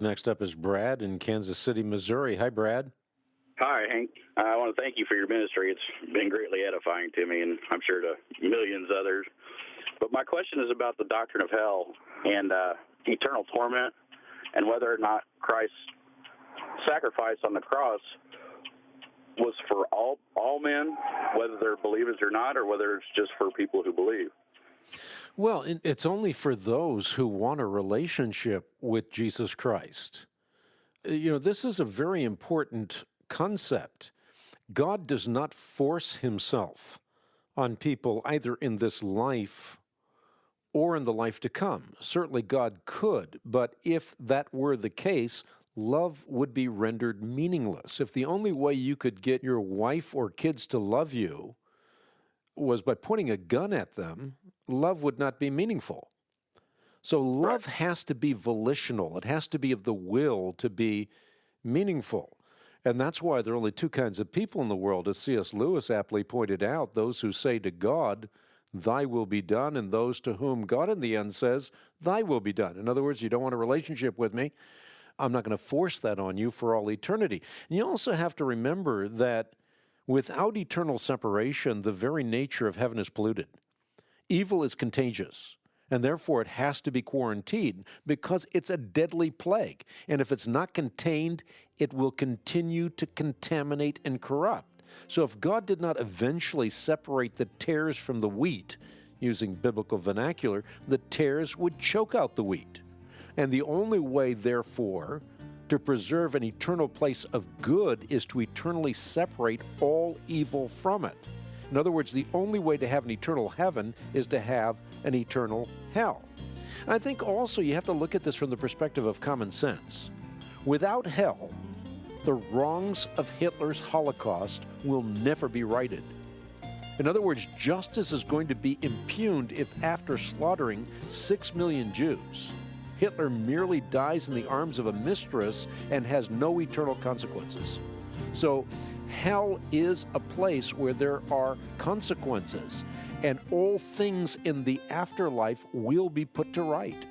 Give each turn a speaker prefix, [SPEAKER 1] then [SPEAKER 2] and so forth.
[SPEAKER 1] Next up is Brad in Kansas City, Missouri. Hi, Brad.
[SPEAKER 2] Hi, Hank. I want to thank you for your ministry. It's been greatly edifying to me, and I'm sure to millions others. But my question is about the doctrine of hell and eternal torment, and whether or not Christ's sacrifice on the cross was for all men, whether they're believers or not, or whether it's just for people who believe.
[SPEAKER 1] Well, it's only for those who want a relationship with Jesus Christ. This is a very important concept. God does not force himself on people either in this life or in the life to come. Certainly God could, but if that were the case, love would be rendered meaningless. If the only way you could get your wife or kids to love you was by pointing a gun at them, love would not be meaningful. So love has to be volitional. It has to be of the will to be meaningful. And that's why there are only two kinds of people in the world, as C.S. Lewis aptly pointed out: those who say to God, "Thy will be done," and those to whom God in the end says, "Thy will be done." In other words, you don't want a relationship with me, I'm not going to force that on you for all eternity. And you also have to remember that without eternal separation, the very nature of heaven is polluted. Evil is contagious, and therefore it has to be quarantined because it's a deadly plague. And if it's not contained, it will continue to contaminate and corrupt. So if God did not eventually separate the tares from the wheat, using biblical vernacular, the tares would choke out the wheat. And the only way, therefore, to preserve an eternal place of good is to eternally separate all evil from it. In other words, the only way to have an eternal heaven is to have an eternal hell. And I think also you have to look at this from the perspective of common sense. Without hell, the wrongs of Hitler's Holocaust will never be righted. In other words, justice is going to be impugned if after slaughtering 6 million Jews, Hitler merely dies in the arms of a mistress and has no eternal consequences. So hell is a place where there are consequences, and all things in the afterlife will be put to right.